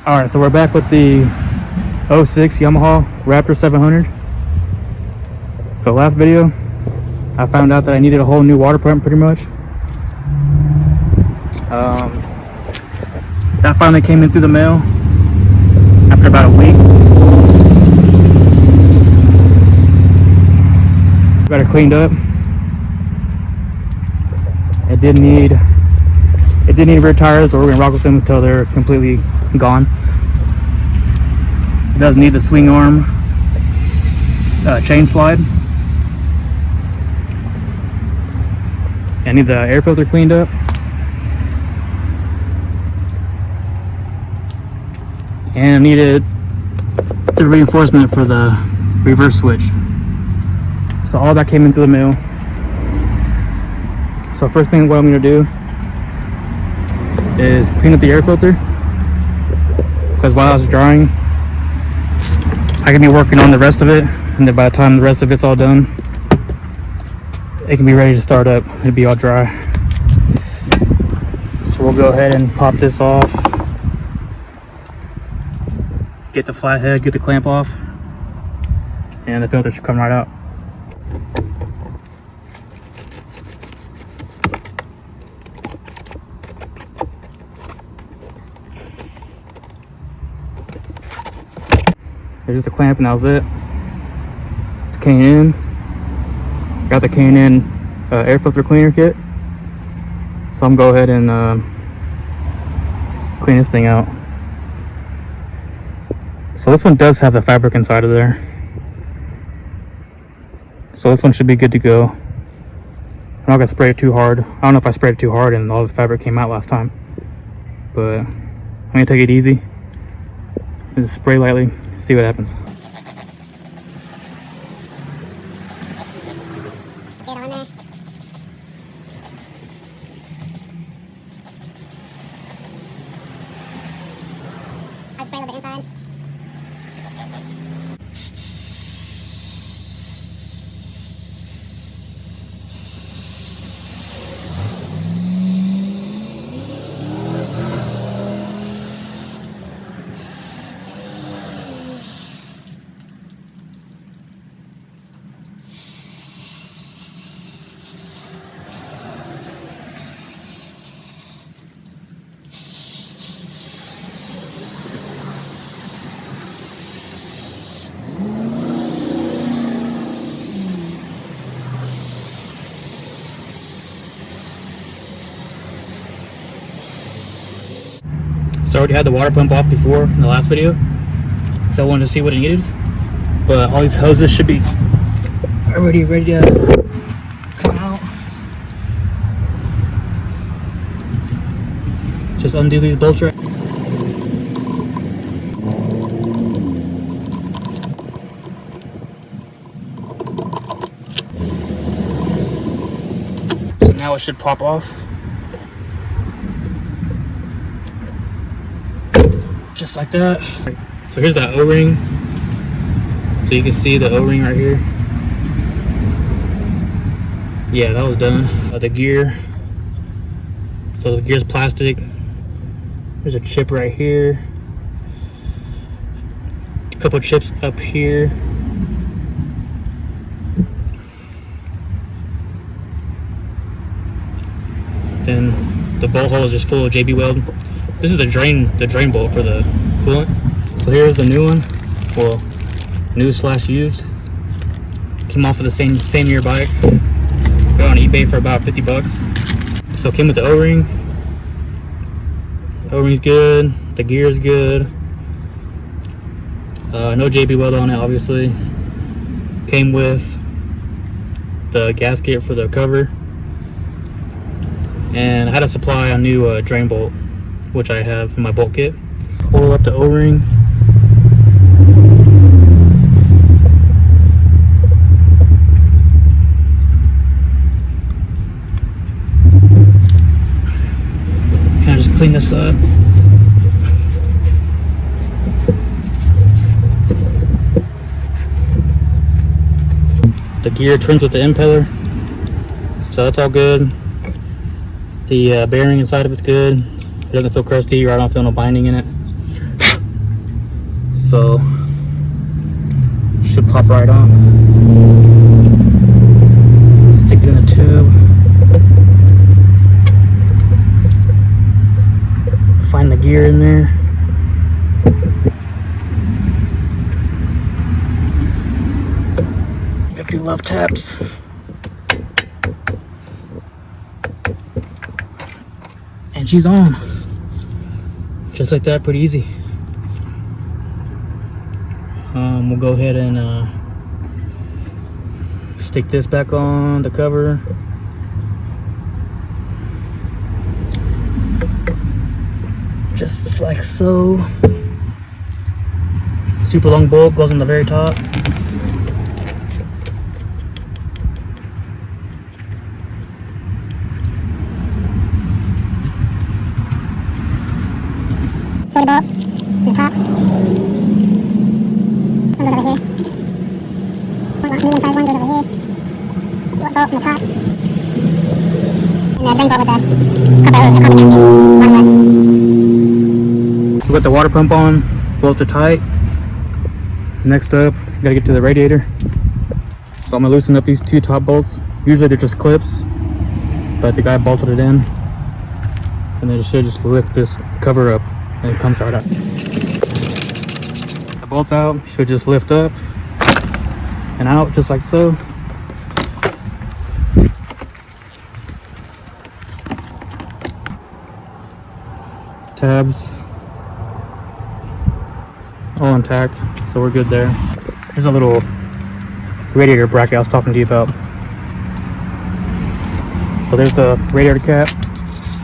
Alright, so we're back with the 06 Yamaha Raptor 700. So last video, I found out that I needed a whole new water pump pretty much. That finally came in through the mail after about a week. Got it cleaned up. It did need rear tires, but we're gonna rock with them until they're completely gone. It does need the swing arm chain slide. I need the air filter cleaned up. And I needed the reinforcement for the reverse switch. So all that came into the mail. So first thing what I'm gonna do is clean up the air filter, because while I was drying, I can be working on the rest of it, and then by the time the rest of it's all done, it can be ready to start up. It'll be all dry. So we'll go ahead and pop this off, get the flathead, get the clamp off, and the filter should come right out. There's just a clamp and that was it. It's K&N. Got the K&N air filter cleaner kit. So I'm gonna go ahead and clean this thing out. So this one does have the fabric inside of there. So this one should be good to go. I'm not gonna spray it too hard. I don't know if I sprayed it too hard and all the fabric came out last time. But I'm gonna take it easy. Just spray lightly, see what happens. Get on there. I'd spray a little bit inside. So I already had the water pump off before in the last video, so I wanted to see what it needed. But all these hoses should be already ready to come out. Just undo these bolts right. So now it should pop off. Just like that. So here's that O-ring. So you can see the O-ring right here. Yeah, that was done. The gear. So the gear's plastic. There's a chip right here. A couple chips up here. Then the bolt hole is just full of JB Weld. This is the drain bolt for the coolant. So here's the new one. Well, new / used. Came off of the same year bike. Got on eBay for about 50 bucks. So it came with the O-ring. O-ring's good. The gear's good. No JB Weld on it, obviously. Came with the gasket for the cover. And I had to supply a new drain bolt, which I have in my bolt kit. Pull up the O-ring. Kind of just clean this up. The gear trims with the impeller, so that's all good. The bearing inside of it's good. It doesn't feel crusty, or I don't feel no binding in it. So should pop right on. Stick it in the tube. Find the gear in there. A few love taps. And she's on. Just like that, pretty easy. We'll go ahead and stick this back on the cover. Just like so. Super long bolt goes on the very top. Shorty bolt in the top. Some goes over here. One medium sized one goes over here. Bolt in the top. And the drain bolt with the copper gasket. We got the water pump on, bolts are tight. Next up, gotta get to the radiator. So I'm gonna loosen up these two top bolts. Usually they're just clips, but the guy bolted it in. And then it should just lift this cover up and it comes right out. The bolts out should just lift up and out just like so. Tabs all intact, so we're good there. Here's a little radiator bracket I was talking to you about. So there's the radiator cap.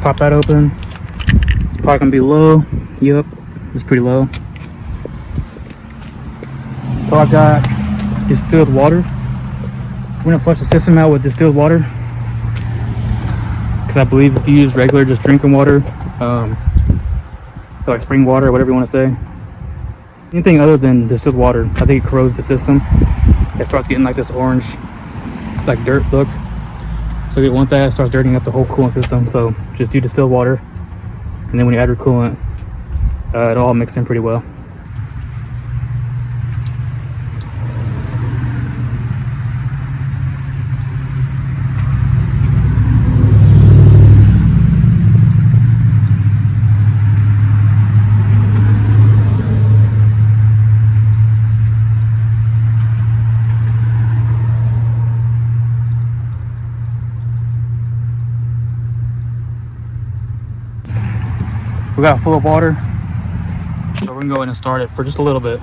Pop that open. It's probably gonna be low. Yep, it's pretty low. So I got distilled water. We're gonna flush the system out with distilled water, because I believe if you use regular just drinking water, like spring water or whatever you want to say, anything other than distilled water, I think it corrodes the system. It starts getting like this orange, like dirt look. So you don't want that. It starts dirtying up the whole coolant system. So just do distilled water, and then when you add your coolant, it all mixes in pretty well. We got full of water, so we're gonna go ahead and start it for just a little bit,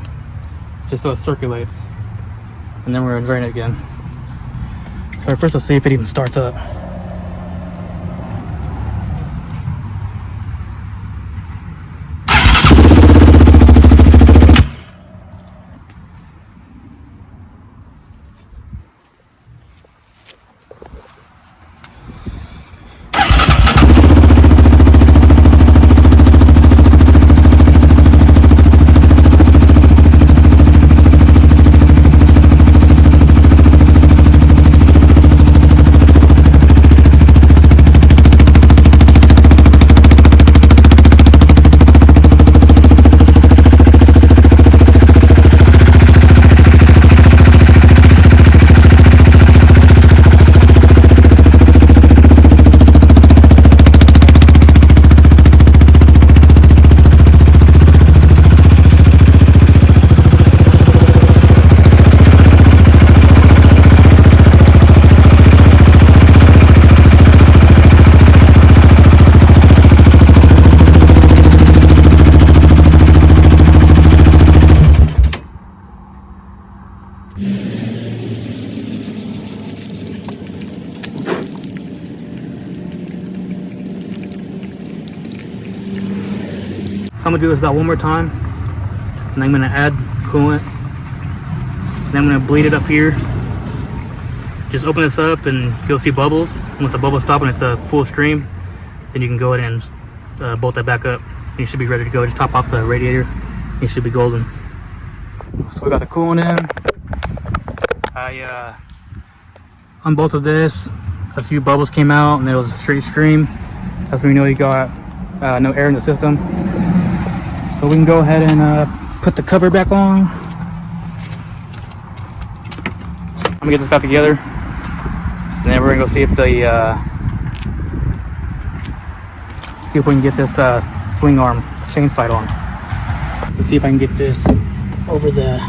just so it circulates, and then we're gonna drain it again. So first let's see if it even starts up. So I'm gonna do this about one more time, and I'm gonna add coolant, and I'm gonna bleed it up here. Just open this up and you'll see bubbles. Once the bubbles stop and it's a full stream, then you can go ahead and bolt that back up. And you should be ready to go. Just top off the radiator, and you should be golden. So we got the coolant in. I unbolted this. A few bubbles came out and there was a straight stream. That's when you know you got no air in the system. So we can go ahead and put the cover back on. I'm gonna get this back together, and then we're gonna go see if the see if we can get this swing arm chain slide on. Let's see if I can get this over the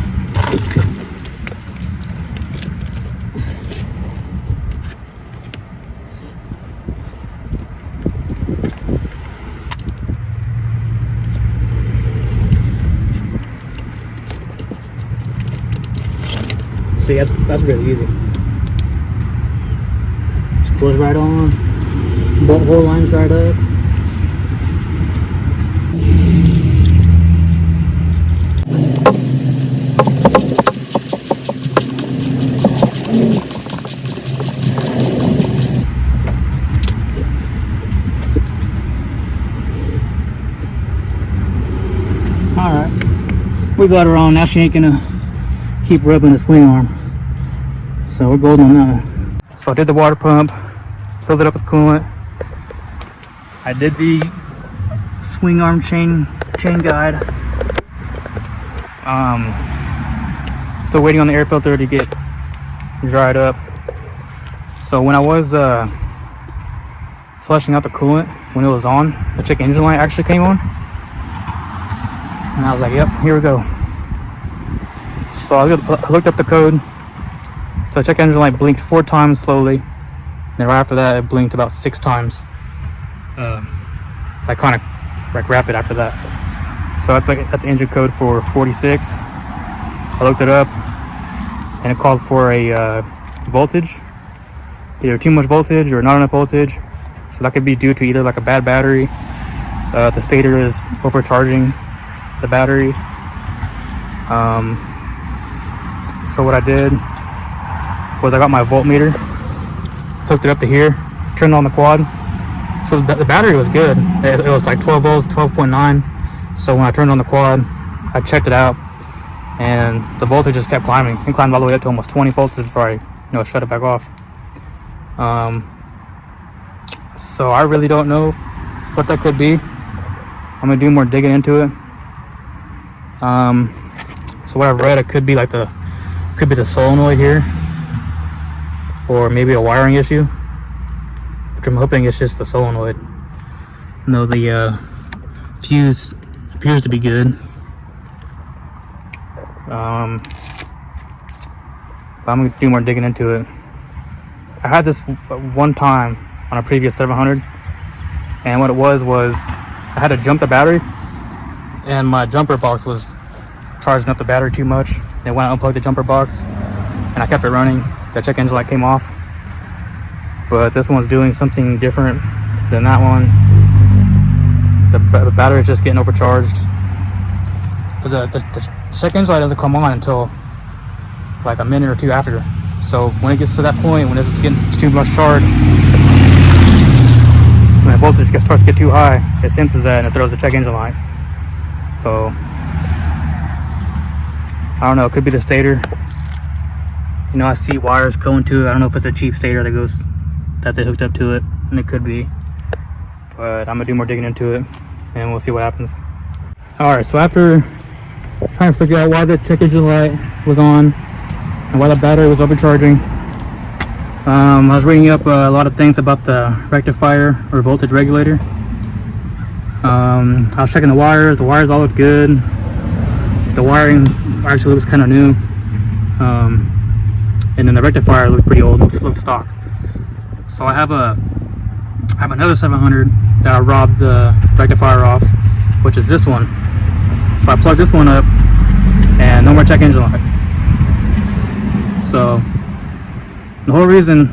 see, that's really easy. Screws right on, bolt hole lines right up. Alright, we got her on. Now she ain't gonna keep rubbing the swing arm. So we're golden on that one. So I did the water pump, filled it up with coolant. I did the swing arm chain guide. Still waiting on the air filter to get dried up. So when I was flushing out the coolant, when it was on, the check engine light actually came on. And I was like, yep, here we go. So I looked up the code. So check engine light blinked 4 times slowly. Then right after that, it blinked about 6 times. Like kind of like rapid after that. So that's engine code for 46. I looked it up, and it called for a voltage, either too much voltage or not enough voltage. So that could be due to either like a bad battery, the stator is overcharging the battery. So what I did was I got my voltmeter, hooked it up to here, turned on the quad. So the battery was good. It was like 12 volts, 12.9. So when I turned on the quad, I checked it out, and the voltage just kept climbing. It climbed all the way up to almost 20 volts before I shut it back off. So I really don't know what that could be. I'm gonna do more digging into it. So what I've read, it could be like the solenoid here, or maybe a wiring issue, which I'm hoping it's just the solenoid. No, the fuse appears to be good. But I'm gonna do more digging into it. I had this one time on a previous 700, and what it was I had to jump the battery, and my jumper box was charging up the battery too much. And when I unplugged the jumper box and I kept it running, the check engine light came off. But this one's doing something different than that one. The battery is just getting overcharged. Because the check engine light doesn't come on until like a minute or two after. So when it gets to that point, when it's getting too much charge, when the voltage starts to get too high, it senses that and it throws the check engine light. So I don't know, it could be the stator. I see wires going to it. I don't know if it's a cheap stator that they hooked up to it, and it could be. But I'm gonna do more digging into it, and we'll see what happens. Alright, so after trying to figure out why the check engine light was on and why the battery was overcharging, I was reading up a lot of things about the rectifier or voltage regulator. I was checking the wires all looked good. The wiring actually looks kind of new, and then the rectifier looked pretty old, looked stock. So I have another 700 that I robbed the rectifier off, which is this one. So I plugged this one up, and no more check engine light. So the whole reason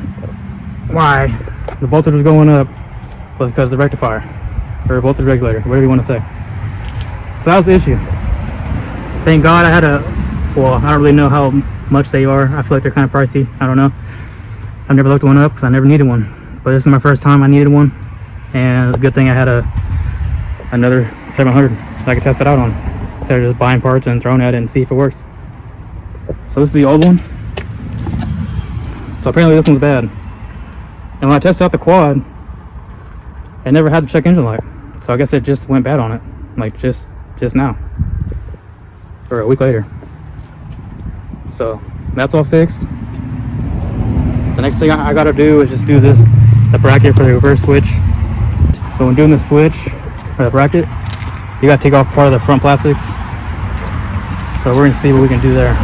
why the voltage was going up was because of the rectifier, or voltage regulator, whatever you want to say. So that was the issue. Thank God I had I don't really know how much they are. I feel like they're kind of pricey. I don't know. I've never looked one up because I never needed one. But this is my first time I needed one. And it's a good thing I had another 700 that I could test it out on, instead of just buying parts and throwing at it and see if it works. So this is the old one. So apparently this one's bad. And when I tested out the quad, it never had the check engine light. So I guess it just went bad on it. Like just now. or a week later. So that's all fixed. The next thing I gotta do is just do this, the bracket for the reverse switch. So when doing the switch or the bracket, you gotta take off part of the front plastics. So we're gonna see what we can do there.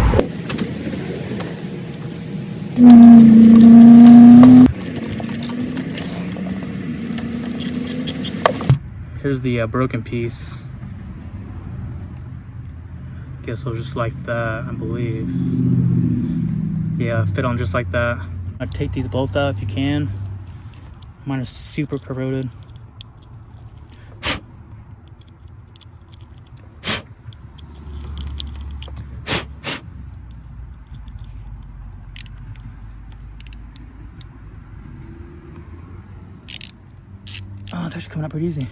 Here's the broken piece. Guess it'll just like that, I believe. Yeah, fit on just like that. I take these bolts out if you can. Mine is super corroded. Oh, it's actually coming up pretty easy.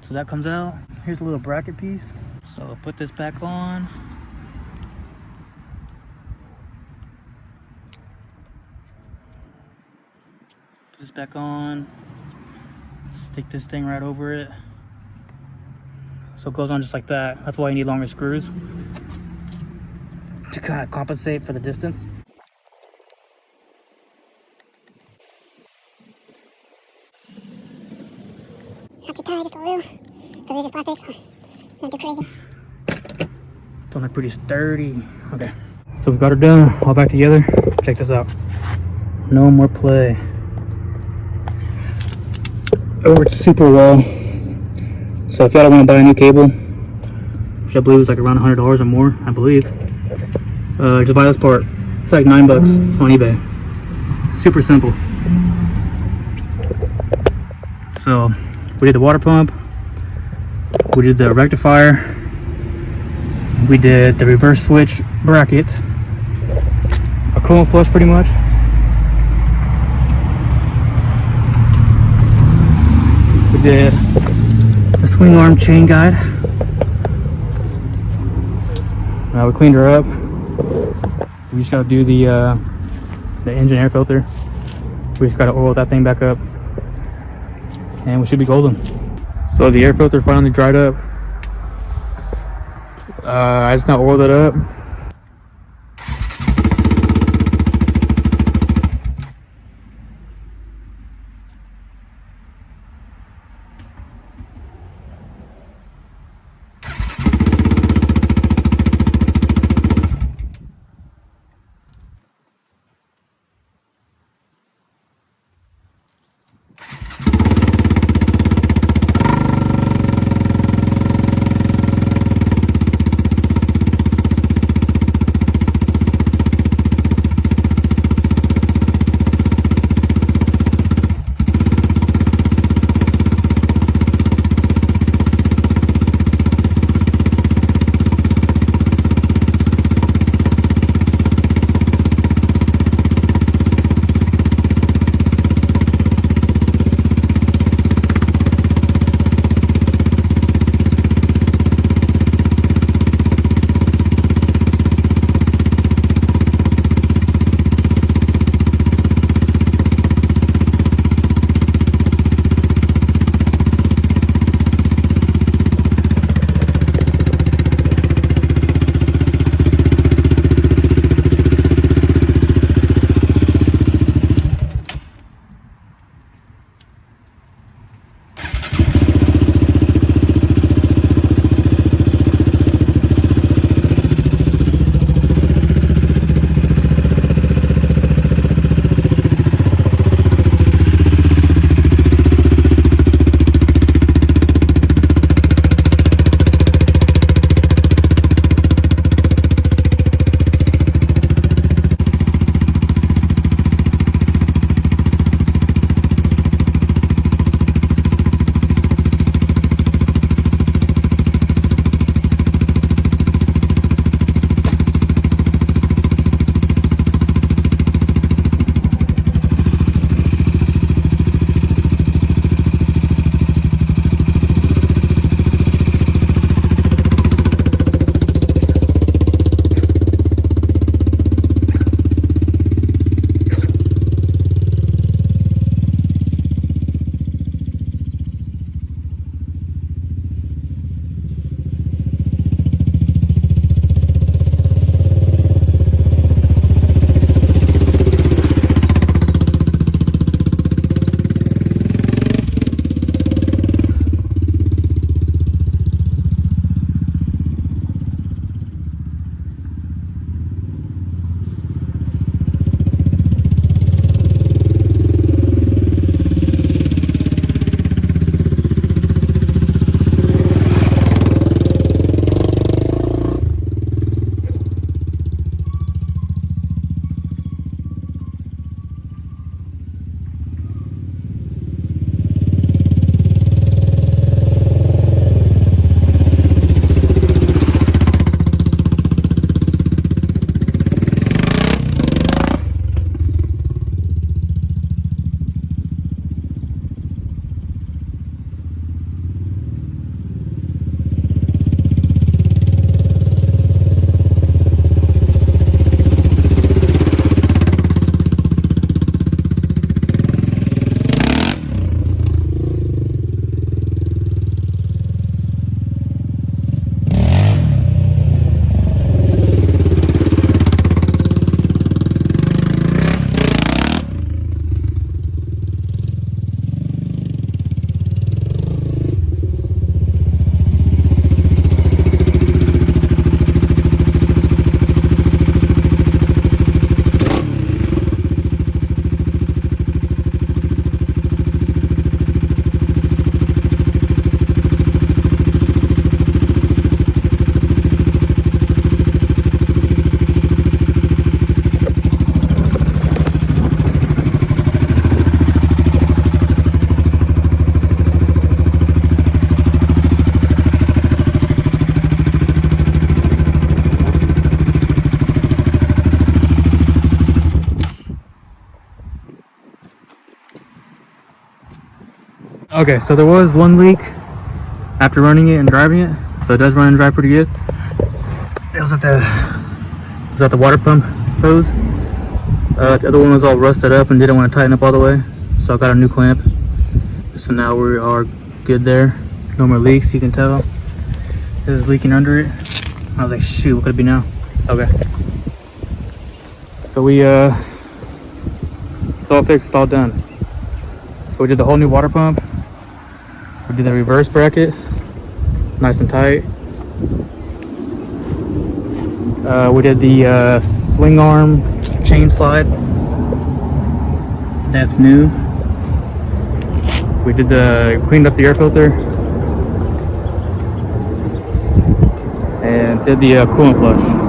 So that comes out. Here's a little bracket piece. So I'll put this back on. Put this back on. Stick this thing right over it. So it goes on just like that. That's why you need longer screws to kind of compensate for the distance. Not too tight, just a little. Because they're just plastic, so not too crazy. Don't look pretty sturdy. Okay. So we've got her done, all back together. Check this out. No more play. It worked super well. So if y'all want to buy a new cable, which I believe is like around $100 or more, I believe, just buy this part. It's like $9 on eBay. Super simple. So we did the water pump, we did the rectifier, we did the reverse switch bracket, a coolant flush pretty much. We did the swing arm chain guide. We cleaned her up. We just gotta do the engine air filter. We just gotta oil that thing back up, and we should be golden. So the air filter finally dried up. I just now oiled it up. Okay, so there was one leak after running it and driving it. So it does run and drive pretty good. It was at the water pump hose. The other one was all rusted up and didn't want to tighten up all the way. So I got a new clamp. So now we are good there. No more leaks, you can tell. This is leaking under it. I was like, shoot, what could it be now? Okay. So we, it's all fixed, it's all done. So we did the whole new water pump. We did the reverse bracket, nice and tight. We did the swing arm chain slide. That's new. We did cleaned up the air filter and did the coolant flush.